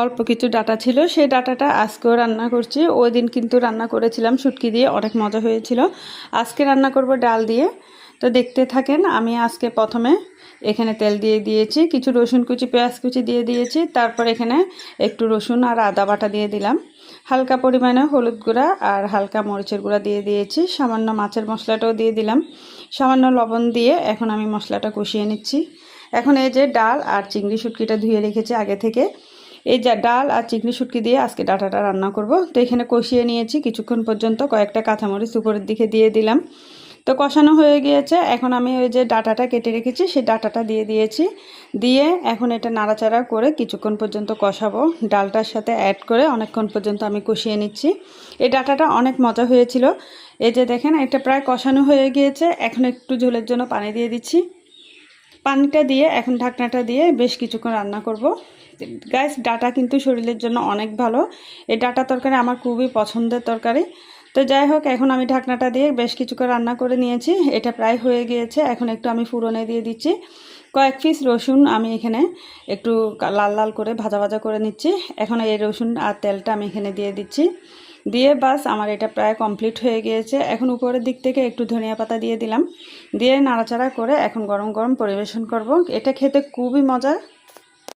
অল্প কিছু ডাটা ছিল, সেই ডাটাটা আজকেও রান্না করছি। ওই দিন কিন্তু রান্না করেছিলাম শুটকি দিয়ে, অনেক মজা হয়েছিল। আজকে রান্না করব ডাল দিয়ে। তো দেখতে থাকেন। আমি আজকে প্রথমে এখানে তেল দিয়ে দিয়েছি, কিছু রসুন কুচি পেঁয়াজ কুচি দিয়ে দিয়েছি, তারপর এখানে একটু রসুন আর আদা বাটা দিয়ে দিলাম, হালকা পরিমাণে হলুদ গুঁড়া আর হালকা মরিচের গুঁড়া দিয়ে দিয়েছি, সামান্য মাছের মশলাটাও দিয়ে দিলাম, সামান্য লবণ দিয়ে এখন আমি মশলাটা কষিয়ে নিচ্ছি। এখন এই যে ডাল আর চিংড়ি শুটকিটা ধুয়ে রেখেছি আগে থেকে, এই যে ডাল আর চিংড়ি শুটকি দিয়ে আজকে ডাটাটা রান্না করব। তো এখানে কষিয়ে নিয়েছি কিছুক্ষণ পর্যন্ত, কয়েকটা কাঁচামরিচ উপরের দিকে দিয়ে দিলাম। তো কষানো হয়ে গিয়েছে, এখন আমি ওই যে ডাটাটা কেটে রেখেছি সেই ডাটাটা দিয়ে দিয়েছি, দিয়ে এখন এটা নাড়াচাড়া করে কিছুক্ষণ পর্যন্ত কষাবো। ডালটার সাথে অ্যাড করে অনেকক্ষণ পর্যন্ত আমি কষিয়ে নিচ্ছি। এই ডাটাটা অনেক মজা হয়েছিল। এই যে দেখেন এটা প্রায় কষানো হয়ে গিয়েছে, এখন একটু ঝোলের জন্য পানি দিয়ে দিচ্ছি। পানিটা দিয়ে এখন ঢাকনাটা দিয়ে বেশ কিছুক্ষণ রান্না করব। গাইস, ডাটা কিন্তু শরীরের জন্য অনেক ভালো। এই ডাটা তরকারি আমার খুবই পছন্দের তরকারি। তো যাই হোক, এখন আমি ঢাকনাটা দিয়ে বেশ কিছুক্ষণ রান্না করে নিয়েছি। এটা প্রায় হয়ে গিয়েছে। এখন একটু আমি ফোড়নে দিয়ে দিচ্ছি কয়েক পিস রসুন। আমি এখানে একটু লাল লাল করে ভাজা ভাজা করে নিচ্ছি। এখন এই রসুন আর তেলটা আমি এখানে দিয়ে দিচ্ছি, দিয়ে বাস আমার এটা প্রায় কমপ্লিট হয়ে গিয়েছে। এখন উপরের দিক থেকে একটু ধনিয়া পাতা দিয়ে দিলাম, দিয়ে নাড়াচাড়া করে এখন গরম গরম পরিবেশন করব। এটা খেতে খুবই মজা।